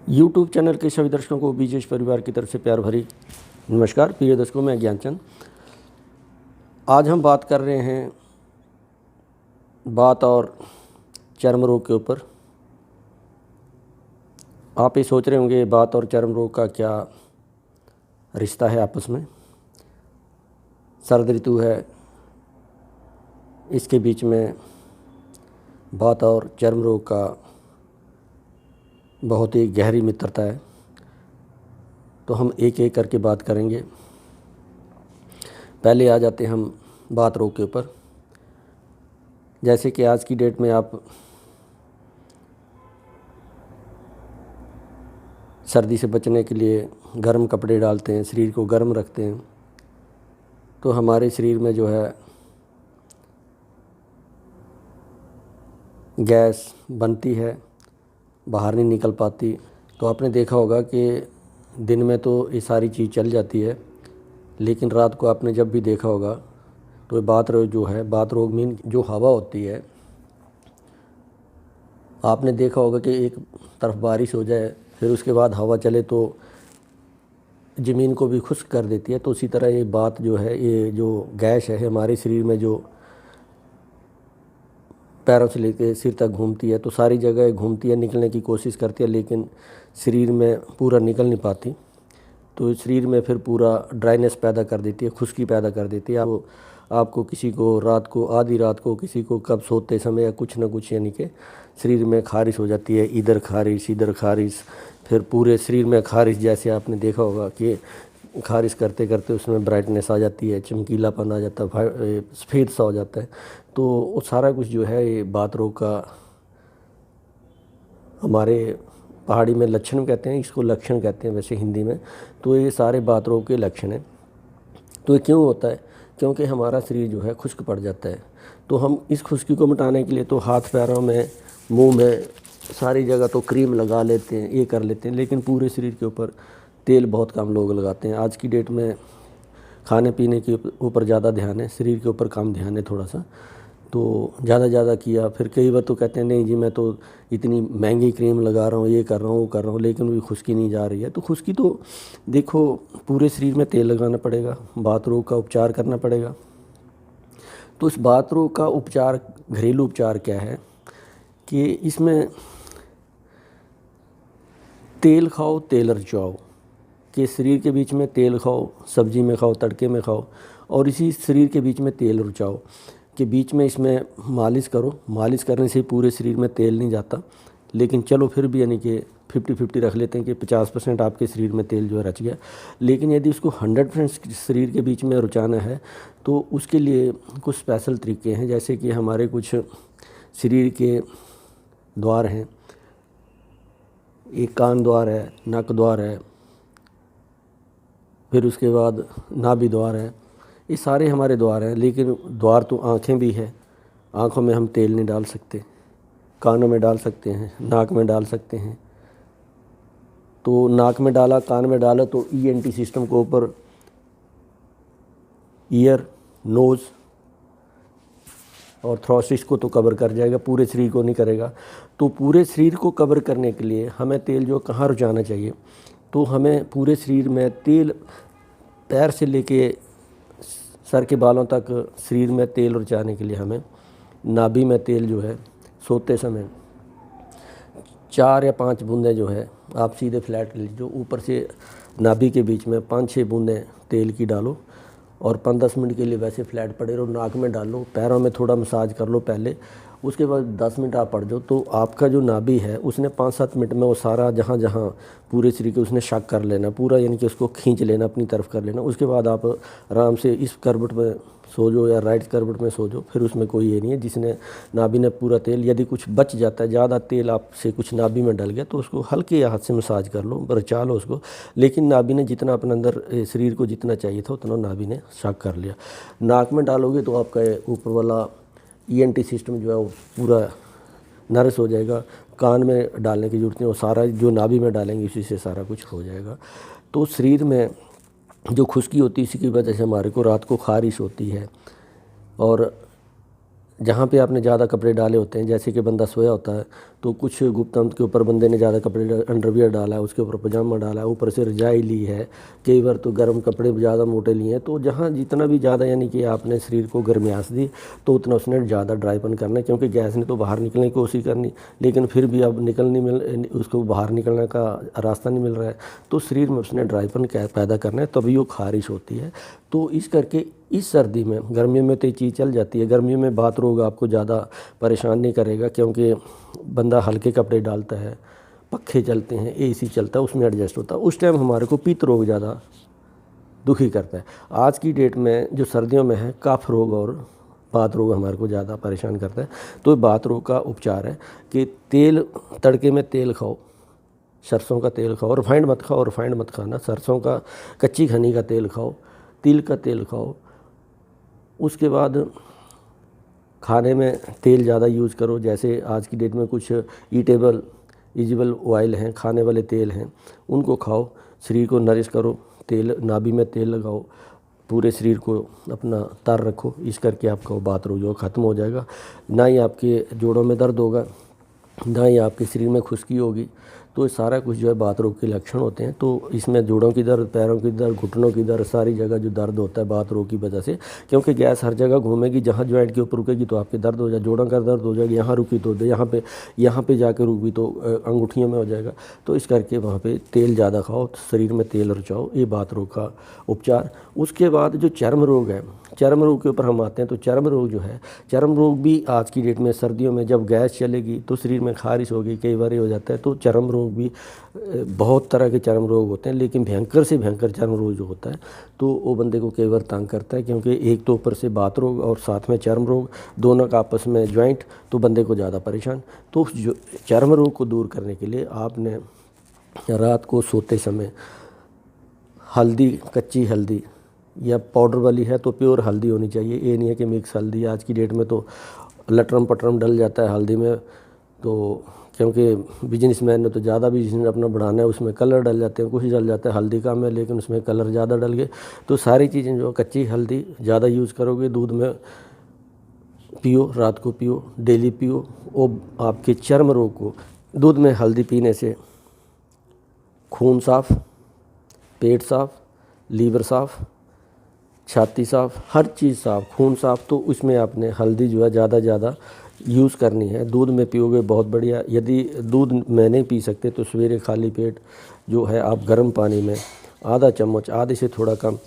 YouTube channel के सभी दर्शकों को बीजेश परिवार की तरफ से प्यार भरी नमस्कार। प्रिय दर्शकों, मैं ज्ञानचंद। आज हम बात कर रहे हैं बात और चर्म रोग के ऊपर। आप ये सोच रहे होंगे बात और चर्म रोग का क्या रिश्ता है आपस में। सर्द ऋतु है, इसके बीच में बात और चर्म रोग का बहुत ही गहरी मित्रता है। तो हम एक एक करके बात करेंगे। पहले आ जाते हैं हम बात रोग के ऊपर। जैसे कि आज की डेट में आप सर्दी से बचने के लिए गर्म कपड़े डालते हैं, शरीर को गर्म रखते हैं, तो हमारे शरीर में जो है गैस बनती है, बाहर नहीं निकल पाती। तो आपने देखा होगा कि दिन में तो ये सारी चीज़ चल जाती है, लेकिन रात को आपने जब भी देखा होगा तो ये बात रोग जो है, बात रोग मीन जो हवा होती है, आपने देखा होगा कि एक तरफ बारिश हो जाए फिर उसके बाद हवा चले तो ज़मीन को भी खुश्क कर देती है। तो उसी तरह ये बात जो है, ये जो गैस है हमारे शरीर में जो पैरों से लेकर सिर तक घूमती है, तो सारी जगह घूमती है, निकलने की कोशिश करती है, लेकिन शरीर में पूरा निकल नहीं पाती। तो शरीर में फिर पूरा ड्राइनेस पैदा कर देती है, खुश्की पैदा कर देती है। आपको किसी को रात को, आधी रात को, किसी को कब सोते समय या कुछ ना कुछ यानी कि शरीर में खारिश हो जाती है, इधर खारिश, फिर पूरे शरीर में खारिश। जैसे आपने देखा होगा कि खारिश करते करते उसमें ब्राइटनेस आ जाती है, चमकीलापन आ जाता है, सफ़ेद सा हो जाता है। तो वो सारा कुछ जो है ये बात रोग का, हमारे पहाड़ी में लक्षण कहते हैं, इसको लक्षण कहते हैं वैसे हिंदी में। तो ये सारे बात रोग के लक्षण हैं। तो ये क्यों होता है? क्योंकि हमारा शरीर जो है खुश्क पड़ जाता है। तो हम इस खुश्की को मिटाने के लिए तो हाथ पैरों में, मुंह में, सारी जगह तो क्रीम लगा लेते हैं, ये कर लेते हैं, लेकिन पूरे शरीर के ऊपर तेल बहुत कम लोग लगाते हैं। आज की डेट में खाने पीने के ऊपर ज़्यादा ध्यान है, शरीर के ऊपर कम ध्यान है थोड़ा सा। तो ज़्यादा किया, फिर कई बार तो कहते हैं नहीं जी मैं तो इतनी महंगी क्रीम लगा रहा हूँ, ये कर रहा हूँ, वो कर रहा हूँ, लेकिन भी खुश्की नहीं जा रही है। तो खुश्की तो देखो, पूरे शरीर में तेल लगाना पड़ेगा, बात रोग का उपचार करना पड़ेगा। तो इस बात रोग का उपचार, घरेलू उपचार क्या है कि इसमें तेल खाओ, तेल रचाओ, कि शरीर के बीच में तेल खाओ, सब्जी में खाओ, तड़के में खाओ, और इसी शरीर के बीच में तेल रुचाओ कि बीच में इसमें मालिश करो। मालिश करने से पूरे शरीर में तेल नहीं जाता, लेकिन चलो फिर भी यानी कि 50-50 रख लेते हैं कि 50% आपके शरीर में तेल जो है रच गया। लेकिन यदि उसको 100% शरीर के बीच में रुचाना है तो उसके लिए कुछ स्पेशल तरीके हैं। जैसे कि हमारे कुछ शरीर के द्वार हैं, एक कान द्वार है, नक द्वार है, फिर उसके बाद नाभि द्वार है। ये सारे हमारे द्वार हैं, लेकिन द्वार तो आँखें भी है। आँखों में हम तेल नहीं डाल सकते, कानों में डाल सकते हैं, नाक में डाल सकते हैं। तो नाक में डाला, कान में डाला तो ईएनटी सिस्टम को ऊपर, ईयर, नोज़ और थ्रोसिस को तो कवर कर जाएगा, पूरे शरीर को नहीं करेगा। तो पूरे शरीर को कवर करने के लिए हमें तेल जो कहाँ रुचाना चाहिए, तो हमें पूरे शरीर में तेल, पैर से लेके सर के बालों तक शरीर में तेल रुचाने के लिए हमें नाभि में तेल जो है सोते समय 4 या 5 बूंदें जो है आप सीधे फ्लैट लीजिए, जो ऊपर से नाभि के बीच में 5-6 बूंदें तेल की डालो और 5-10 मिनट के लिए वैसे फ्लैट पड़े रहो। नाक में डालो, पैरों में थोड़ा मसाज कर लो पहले, उसके बाद 10 मिनट आप पड़ जाओ। तो आपका जो नाभि है उसने 5-7 मिनट में वो सारा जहाँ जहाँ पूरे शरीर के उसने शक कर लेना पूरा, यानी कि उसको खींच लेना, अपनी तरफ कर लेना। उसके बाद आप आराम से इस करवट में सो जाओ या राइट करवट में सो जाओ। फिर उसमें कोई ये नहीं है, जिसने नाभि ने पूरा तेल, यदि कुछ बच जाता है, ज़्यादा तेल आपसे कुछ नाभि में डल गया, तो उसको हल्के हाथ से मसाज कर लो, रचा लो उसको। लेकिन नाभि ने जितना अपने अंदर शरीर को जितना चाहिए था उतना नाभि ने शक कर लिया। नाक में डालोगे तो आपका ऊपर वाला ईएनटी सिस्टम जो है वो पूरा नर्स हो जाएगा। कान में डालने की ज़रूरत नहीं, वो सारा जो नाभि में डालेंगे उसी से सारा कुछ हो जाएगा। तो शरीर में जो खुश्की होती है इसी की वजह से हमारे को रात को खारिश होती है। और जहाँ पे आपने ज़्यादा कपड़े डाले होते हैं, जैसे कि बंदा सोया होता है तो कुछ गुप्तांत के ऊपर बंदे ने ज़्यादा कपड़े अंडरवियर डाला है, उसके ऊपर पजामा डाला है, ऊपर से रजाई ली है, कई बार तो गर्म कपड़े ज़्यादा मोटे लिए हैं। तो जहाँ जितना भी ज़्यादा यानी कि आपने शरीर को गर्मियास दी तो उतना उसने ज़्यादा ड्राईपन करना है, क्योंकि गैस ने तो बाहर निकलने की कोशिश करनी, लेकिन फिर भी अब उसको बाहर निकलने का रास्ता नहीं मिल रहा है, तो शरीर में उसने ड्राईपन पैदा करना है, तभी वो खारिश होती है। तो इस करके इस सर्दी में, गर्मियों में तो ये चीज़ चल जाती है। गर्मियों में बात रोग आपको ज़्यादा परेशान नहीं करेगा, क्योंकि बंदा हल्के कपड़े डालता है, पखे चलते हैं, एसी चलता है, उसमें एडजस्ट होता है। उस टाइम हमारे को पित्त रोग ज़्यादा दुखी करता है। आज की डेट में जो सर्दियों में है, कफ रोग और बात रोग हमारे को ज़्यादा परेशान करता है। तो बात रोग का उपचार है कि तेल, तड़के में तेल खाओ, सरसों का तेल खाओ, रिफाइंड मत खाओ, रिफाइंड मत खाना, सरसों का कच्ची घनी का तेल खाओ, तिल का तेल खाओ। उसके बाद खाने में तेल ज़्यादा यूज़ करो, जैसे आज की डेट में कुछ ईजिबल ऑयल हैं, खाने वाले तेल हैं, उनको खाओ, शरीर को नरिश करो, तेल नाभि में तेल लगाओ, पूरे शरीर को अपना तर रखो। इस करके आपका वो बात रोग जो ख़त्म हो जाएगा। ना ही आपके जोड़ों में दर्द होगा, ना ही आपके शरीर में खुश्की होगी। तो सारा कुछ जो है बात रोग के लक्षण होते हैं। तो इसमें जोड़ों की दर्द, पैरों की दर्द, घुटनों की दर्द, सारी जगह जो दर्द होता है बात रोग की वजह से, क्योंकि गैस हर जगह घूमेगी, जहाँ जॉइंट के ऊपर रुकेगी तो आपके दर्द हो जाए, जोड़ों का दर्द हो जाएगा, यहाँ रुकी तो यहाँ पे जाकर रुकी तो अंगूठियों में हो जाएगा। तो इस करके वहाँ पे तेल ज़्यादा खाओ, शरीर में तेल रुचाओ, ये बात रोग का उपचार। उसके बाद जो चर्म रोग है, चर्म रोग के ऊपर हम आते हैं। तो चर्म रोग जो है, चर्म रोग भी आज की डेट में सर्दियों में जब गैस चलेगी तो शरीर में खारिश होगी, कई बार हो जाता है। तो चर्म रोग भी बहुत तरह के चर्म रोग होते हैं, लेकिन भयंकर से भयंकर चर्म रोग जो होता है तो वो बंदे को कई बार तंग करता है, क्योंकि एक तो ऊपर से बात रोग और साथ में चर्म रोग, दोनों का आपस में ज्वाइंट, तो बंदे को ज़्यादा परेशान। तो जो चर्म रोग को दूर करने के लिए आपने रात को सोते समय हल्दी, कच्ची हल्दी या पाउडर वाली है तो प्योर हल्दी होनी चाहिए, ये नहीं है कि मिक्स हल्दी। आज की डेट में तो लटरम पटरम डल जाता है हल्दी में, तो क्योंकि बिजनेसमैन ने तो ज़्यादा बिजनेस अपना बढ़ाना है, उसमें कलर डल जाते हैं, कुछ डल जाता है, हल्दी कम है लेकिन उसमें कलर ज़्यादा डल गए। तो सारी चीज़ें जो कच्ची हल्दी ज़्यादा यूज़ करोगे, दूध में पियो, रात को पियो, डेली पियो। वो आपके चर्म रोग को, दूध में हल्दी पीने से खून साफ, पेट साफ, लीवर साफ, छाती साफ, हर चीज़ साफ, खून साफ। तो उसमें आपने हल्दी जो है ज़्यादा यूज़ करनी है। दूध में पियोगे बहुत बढ़िया। यदि दूध में नहीं पी सकते तो सवेरे खाली पेट जो है आप गर्म पानी में आधा चम्मच, आधे से थोड़ा कम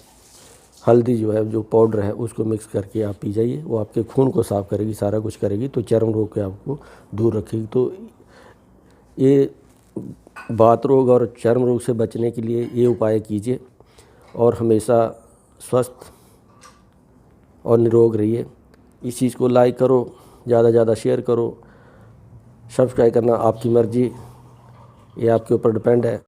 हल्दी जो है, जो पाउडर है, उसको मिक्स करके आप पी जाइए। वो आपके खून को साफ़ करेगी, सारा कुछ करेगी, तो चर्म रोग के आपको दूर रखेगी। तो ये बात रोग और चर्म रोग से बचने के लिए ये उपाय कीजिए और हमेशा स्वस्थ और निरोग रहिए। इस चीज़ को लाइक करो, ज़्यादा शेयर करो, सब्सक्राइब करना आपकी मर्ज़ी, ये आपके ऊपर डिपेंड है।